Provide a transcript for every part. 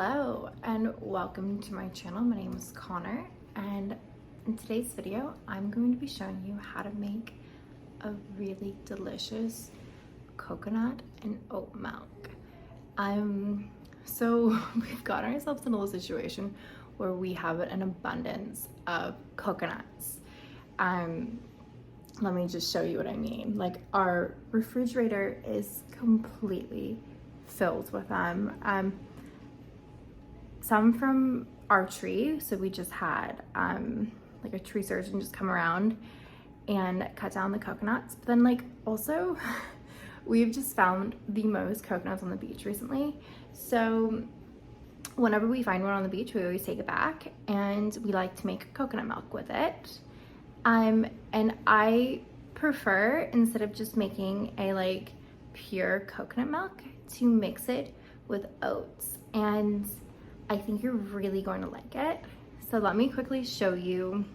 Hello and welcome to my channel. My name is Connor, and in today's video I'm going to be showing you how to make a really delicious coconut and oat milk. So we've gotten ourselves in a little situation where we have an abundance of coconuts. Let me just show you what I mean. Like, our refrigerator is completely filled with them. Some from our tree, so we just had like a tree surgeon just come around and cut down the coconuts. But then also we've just found the most coconuts on the beach recently. So whenever we find one on the beach, we always take it back and we like to make coconut milk with it. And I prefer, instead of just making a pure coconut milk, to mix it with oats, and I think you're really going to like it. So let me quickly show you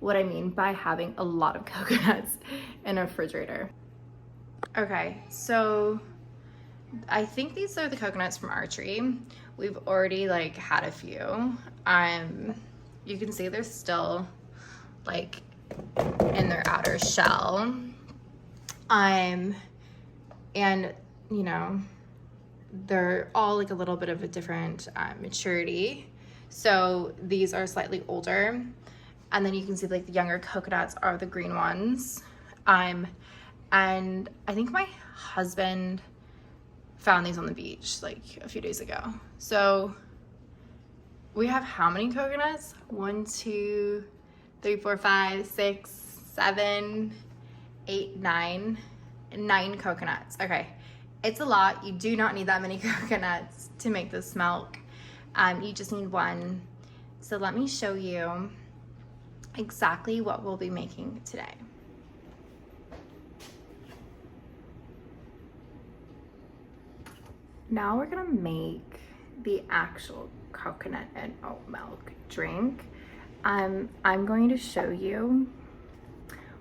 what I mean by having a lot of coconuts in a refrigerator. Okay, so I think these are the coconuts from our tree. We've already had a few. You can see they're still in their outer shell. And you know, they're all a little bit of a different maturity. So these are slightly older, and then you can see the younger coconuts are the green ones. And I think my husband found these on the beach a few days ago. So we have how many coconuts? 1, 2, 3, 4, 5, 6, 7, 8, 9 coconuts. Okay, it's a lot. You do not need that many coconuts to make this milk. You just need one. So let me show you exactly what we'll be making today. Now we're gonna make the actual coconut and oat milk drink. I'm going to show you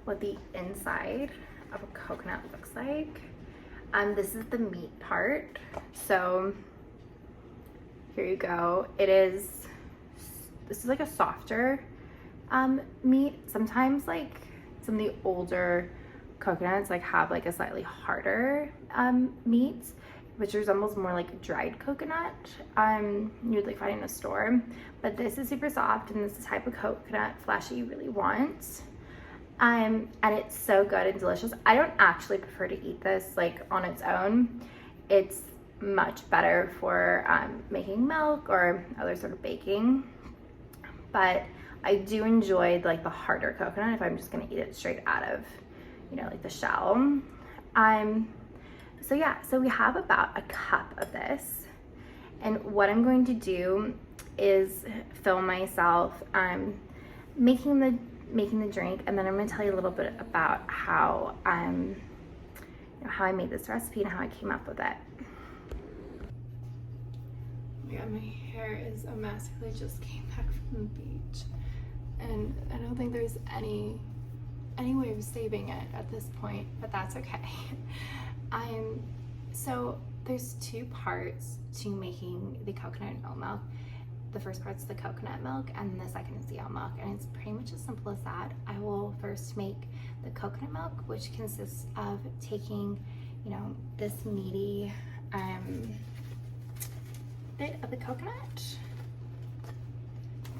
what the inside of a coconut looks like. This is the meat part. So here you go. This is a softer meat. Sometimes some of the older coconuts have a slightly harder meat, which resembles more like dried coconut you would find in a store. But this is super soft, and this is the type of coconut flesh that you really want. And it's so good and delicious. I don't actually prefer to eat this on its own. It's much better for making milk or other sort of baking. But I do enjoy the harder coconut if I'm just gonna eat it straight out of, the shell. So yeah, so we have about a cup of this. And what I'm going to do is film myself making the drink, and then I'm going to tell you a little bit about how how I made this recipe and how I came up with it. Oh my god, my hair is a mess because I just came back from the beach, and I don't think there's any way of saving it at this point, but that's okay. So there's two parts to making the coconut and oat milk. The first part's the coconut milk, and the second is the oat milk, and it's pretty much as simple as that. I will first make the coconut milk, which consists of taking, this meaty bit of the coconut,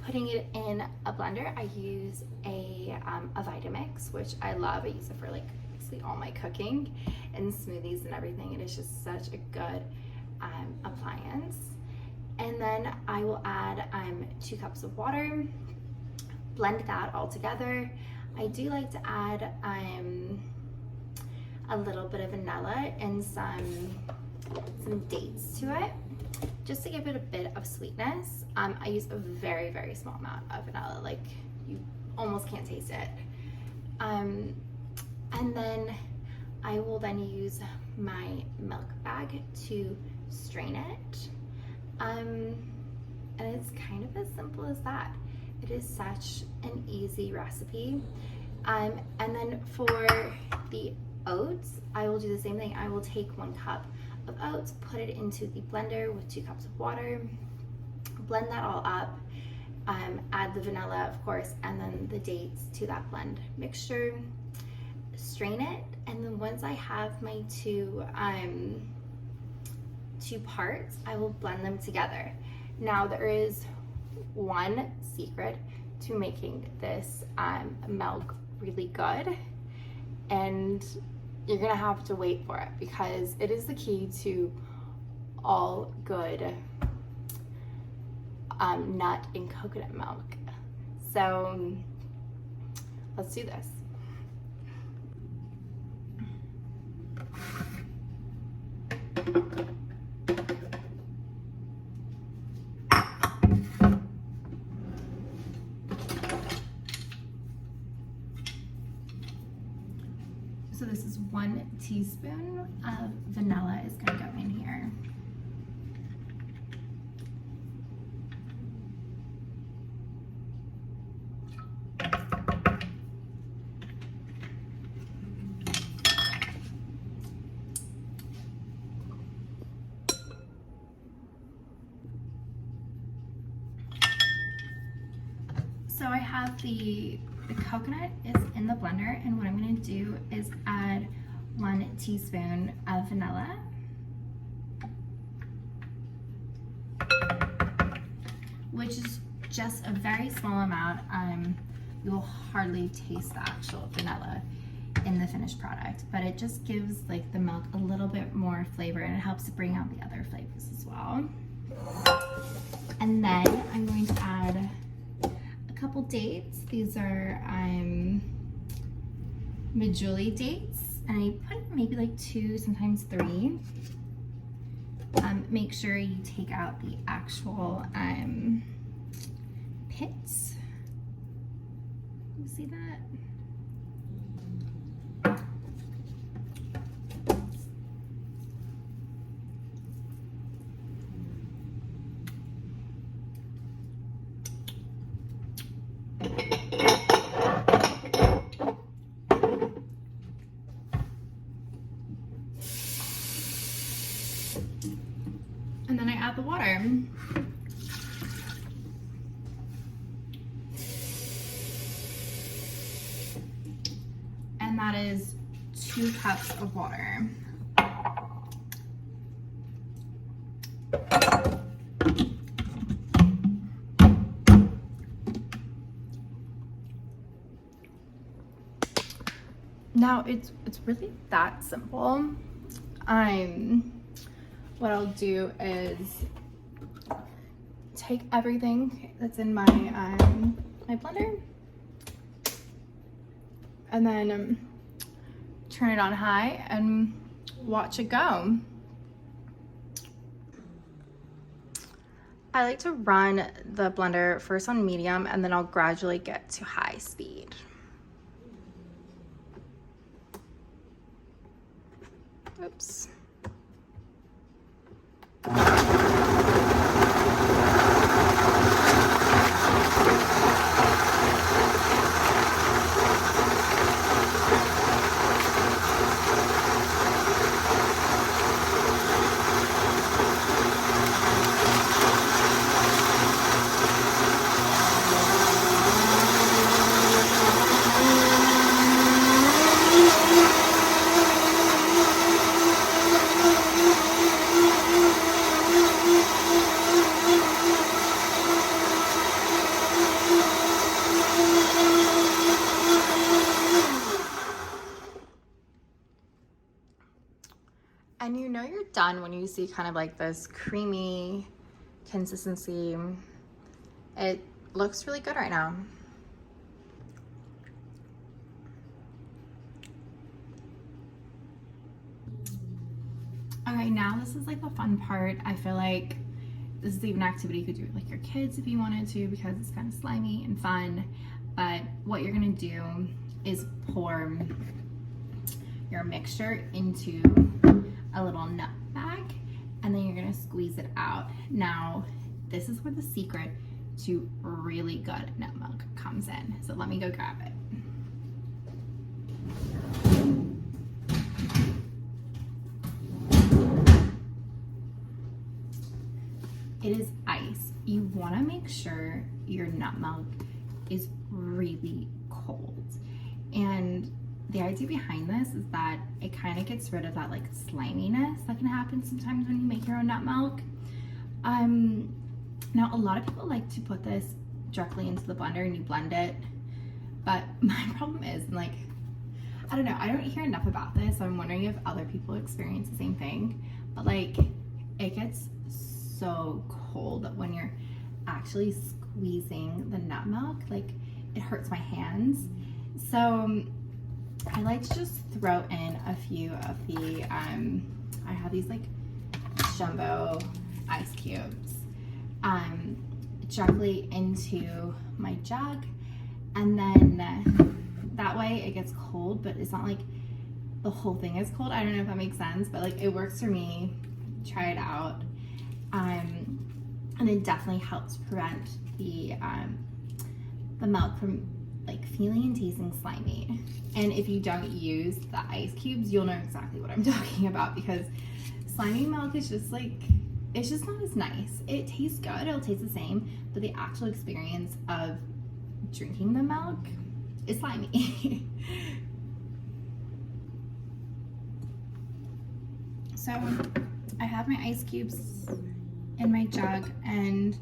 putting it in a blender. I use a vitamix, which I love. I use it for basically all my cooking and smoothies and everything. It is just such a good appliance. And then I will add 2 cups of water, blend that all together. I do like to add a little bit of vanilla and some dates to it, just to give it a bit of sweetness. I use a very, very small amount of vanilla, you almost can't taste it. And then I will then use my milk bag to strain it. And it's kind of as simple as that. It is such an easy recipe. And then for the oats, I will do the same thing. I will take 1 cup of oats, put it into the blender with 2 cups of water, blend that all up, add the vanilla, of course, and then the dates to that blend mixture, strain it, and then once I have my two parts, I will blend them together. Now there is one secret to making this milk really good, and you're gonna have to wait for it because it is the key to all good nut and coconut milk. So let's do this. So this is 1 teaspoon of vanilla is gonna go in here. So I have the coconut is in the blender, and what I'm going to do is add 1 teaspoon of vanilla, which is just a very small amount. You will hardly taste the actual vanilla in the finished product, but it just gives like the milk a little bit more flavor, and it helps to bring out the other flavors as well. And then I'm going to add a couple dates. These are medjool dates, and I put maybe like 2, sometimes 3. Make sure you take out the actual pits. You see that? And then I add the water. And that is 2 cups of water. Now it's really that simple. What I'll do is take everything that's in my my blender and then turn it on high and watch it go. I like to run the blender first on medium, and then I'll gradually get to high speed. Oops. And you know you're done when you see kind of like this creamy consistency. It looks really good right now. Okay, now this is like the fun part. I feel like this is even an activity you could do with like your kids if you wanted to, because it's kind of slimy and fun. But what you're gonna do is pour your mixture into a little nut bag, and then you're gonna squeeze it out. Now, this is where the secret to really good nut milk comes in. So let me go grab it. It is ice. You make sure your nut milk is really cold. And the idea behind this is that it kind of gets rid of that like sliminess that can happen sometimes when you make your own nut milk. Now a lot of people like to put this directly into the blender and you blend it, but my problem is, like, I don't know, I don't hear enough about this, so I'm wondering if other people experience the same thing, but like it gets so cold that when you're actually squeezing the nut milk, like it hurts my hands. So I like to just throw in a few of the I have these like jumbo ice cubes directly into my jug, and then that way it gets cold, but it's not like the whole thing is cold. I don't know if that makes sense, but like it works for me. Try it out. And it definitely helps prevent the milk from like feeling and tasting slimy. And if you don't use the ice cubes, you'll know exactly what I'm talking about, because slimy milk is just like, it's just not as nice. It tastes good, it'll taste the same, but the actual experience of drinking the milk is slimy. So I have my ice cubes in my jug, and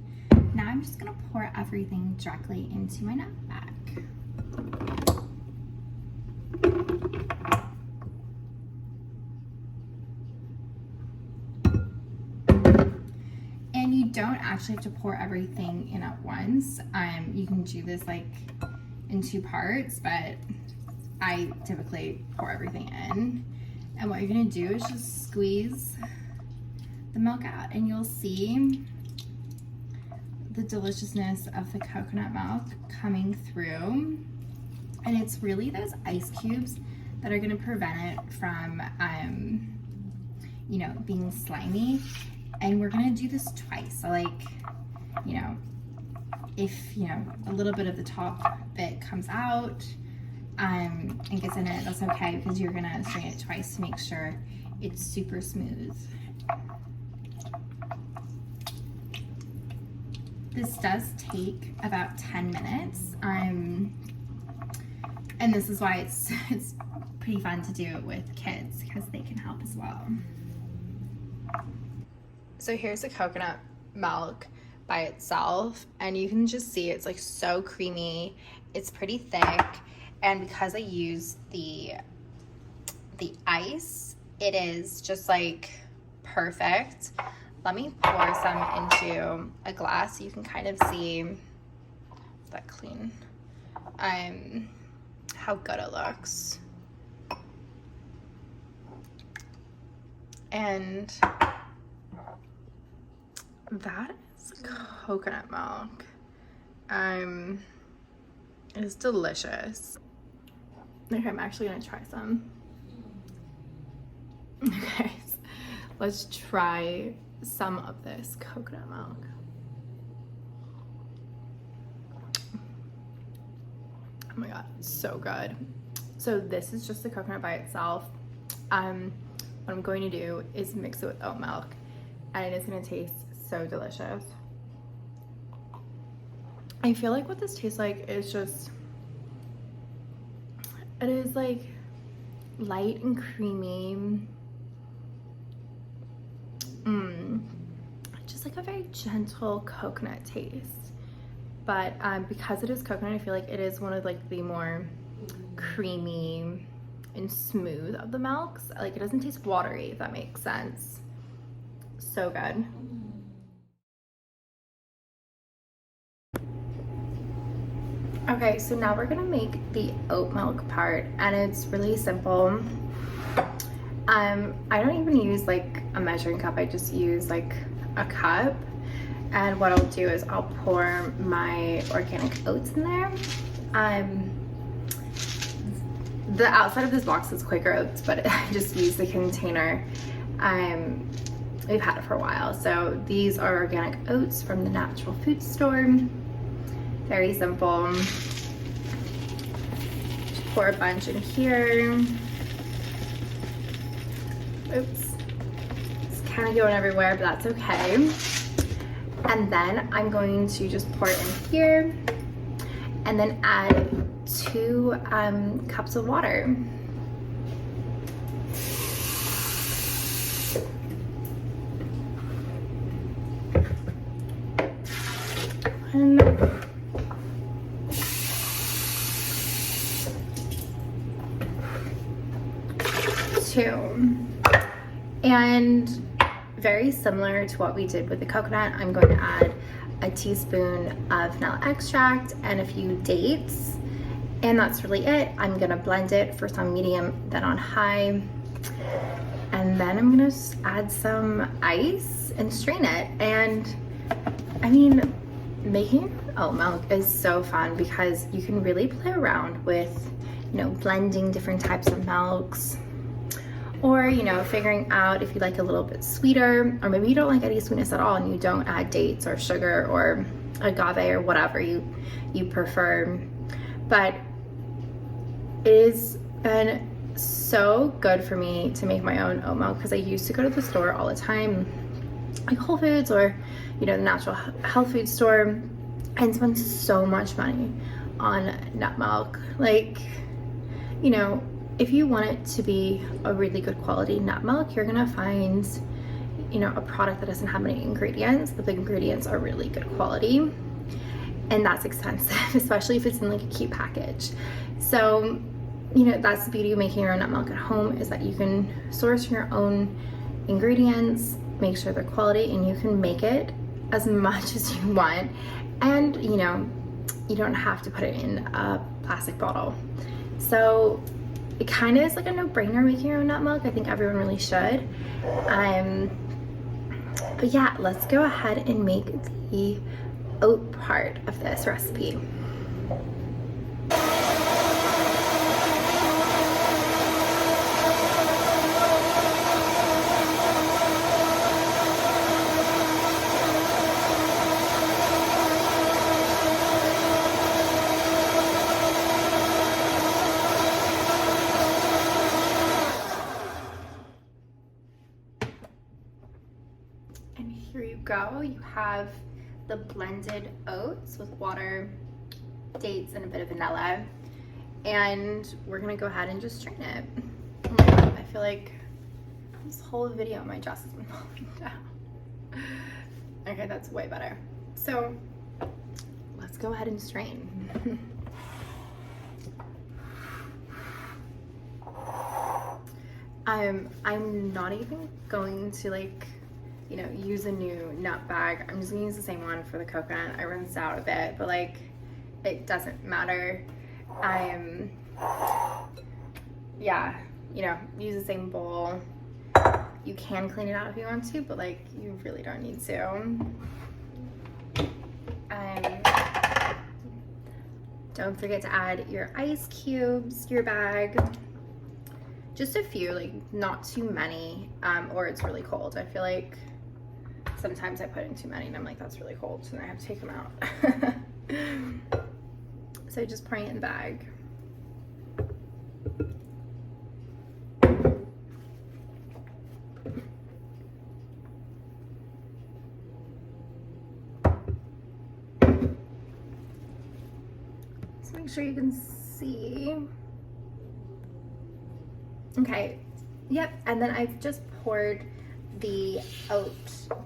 now I'm just gonna pour everything directly into my nut bag. And you don't actually have to pour everything in at once. You can do this like in 2 parts, but I typically pour everything in. And what you're gonna do is just squeeze the milk out, and you'll see the deliciousness of the coconut milk coming through. And it's really those ice cubes that are gonna prevent it from, you know, being slimy. And we're gonna do this twice. So like, you know, if, you know, a little bit of the top bit comes out and gets in it, that's okay, because you're gonna strain it twice to make sure it's super smooth. This does take about 10 minutes. And this is why it's pretty fun to do it with kids, because they can help as well. So here's the coconut milk by itself, and you can just see it's like so creamy. It's pretty thick, and because I use the ice, it is just like perfect. Let me pour some into a glass so you can kind of see that clean, how good it looks. And that is coconut milk. It's delicious. Okay, I'm actually gonna try some. Okay, let's try some of this coconut milk. Oh my god, so good. So this is just the coconut by itself. What I'm going to do is mix it with oat milk, and it is going to taste so delicious. I feel like what this tastes like is just, it is like light and creamy. Just like a very gentle coconut taste. But because it is coconut, I feel like it is one of like the more creamy and smooth of the milks. Like it doesn't taste watery, if that makes sense. So good. Okay, so now we're gonna make the oat milk part, and it's really simple. I don't even use like a measuring cup, I just use like a cup. And what I'll do is I'll pour my organic oats in there. The outside of this box is Quaker Oats, but I just use the container. We've had it for a while. So these are organic oats from the natural food store. Very simple. Just pour a bunch in here. Oops. It's kind of going everywhere, but that's okay. And then I'm going to just pour it in here and then add 2 cups of water. And 2. And very similar to what we did with the coconut, I'm going to add a teaspoon of vanilla extract and a few dates. And that's really it. I'm gonna blend it first on medium, then on high. And then I'm gonna add some ice and strain it. And I mean, making oat milk is so fun because you can really play around with, you know, blending different types of milks, or, you know, figuring out if you like a little bit sweeter, or maybe you don't like any sweetness at all and you don't add dates or sugar or agave or whatever you prefer. But it has been so good for me to make my own oat milk because I used to go to the store all the time, like Whole Foods or, you know, the natural health food store, and spend so much money on nut milk. Like, you know, if you want it to be a really good quality nut milk, you're gonna find, you know, a product that doesn't have many ingredients. The ingredients are really good quality, and that's expensive, especially if it's in like a cute package. So, you know, that's the beauty of making your own nut milk at home, is that you can source your own ingredients, make sure they're quality, and you can make it as much as you want. And, you know, you don't have to put it in a plastic bottle. So it kind of is like a no-brainer making your own nut milk. I think everyone really should. But yeah, let's go ahead and make the oat part of this recipe. And here you go. You have the blended oats with water, dates, and a bit of vanilla. And we're gonna go ahead and just strain it. Oh my God, I feel like this whole video my dress has been falling down. Okay, that's way better. So let's go ahead and strain. I'm not even going to, like, you know, use a new nut bag. I'm just gonna use the same one for the coconut. I rinsed out a bit, but like, it doesn't matter. Yeah, you know, use the same bowl. You can clean it out if you want to, but like, you really don't need to. Don't forget to add your ice cubes to your bag. Just a few, like not too many, or it's really cold. I feel like sometimes I put in too many and I'm like, that's really cold, so then I have to take them out. So just pouring it in the bag. So make sure you can see. Okay, yep, and then I've just poured the oat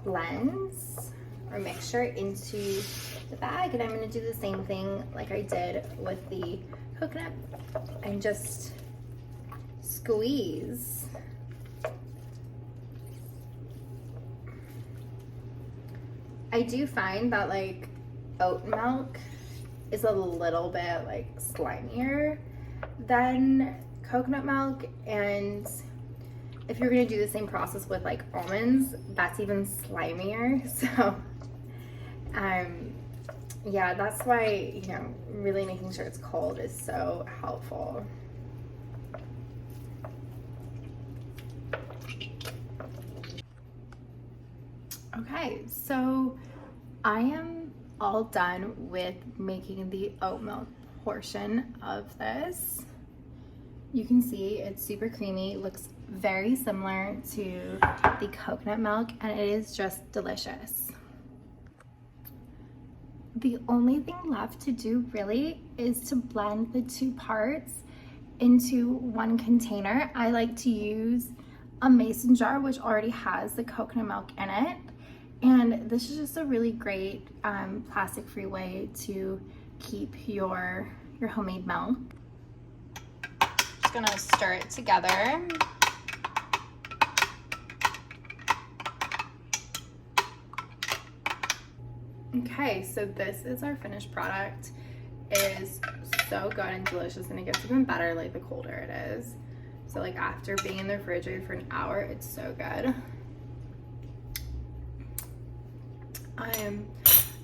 blends or mixture into the bag, and I'm gonna do the same thing like I did with the coconut and just squeeze. I do find that like oat milk is a little bit like slimier than coconut milk, and if you're gonna do the same process with like almonds, that's even slimier. So yeah, that's why, you know, really making sure it's cold is so helpful. Okay, so I am all done with making the oat milk portion of this. You can see it's super creamy, looks very similar to the coconut milk, and it is just delicious. the only thing left to do really is to blend the two parts into one container. I like to use a mason jar, which already has the coconut milk in it. And this is just a really great plastic-free way to keep your homemade milk. Just gonna stir it together. Okay, so this is our finished product. It is so good and delicious, and it gets even better like the colder it is. So like after being in the refrigerator for an hour, it's so good.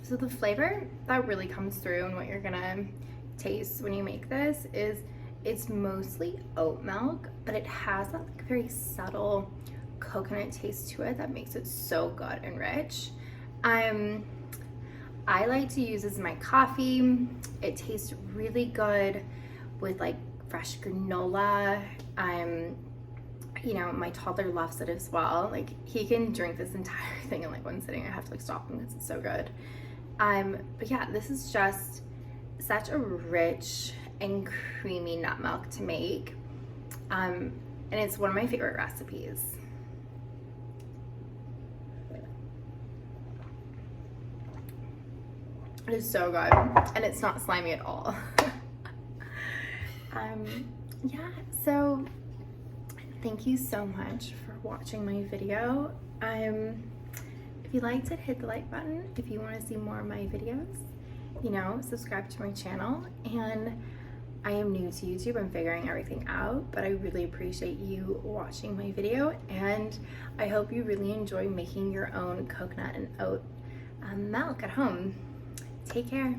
So the flavor that really comes through and what you're gonna taste when you make this is it's mostly oat milk, but it has that like very subtle coconut taste to it that makes it so good and rich. I like to use this in my coffee. It tastes really good with like fresh granola. You know, my toddler loves it as well. Like he can drink this entire thing in like one sitting. I have to like stop him because it's so good. But yeah, this is just such a rich and creamy nut milk to make. And it's one of my favorite recipes. It is so good, and it's not slimy at all. Yeah, so thank you so much for watching my video. If you liked it, hit the like button. If you want to see more of my videos, you know, subscribe to my channel. And I am new to YouTube. I'm figuring everything out, but I really appreciate you watching my video, and I hope you really enjoy making your own coconut and oat milk at home. Take care.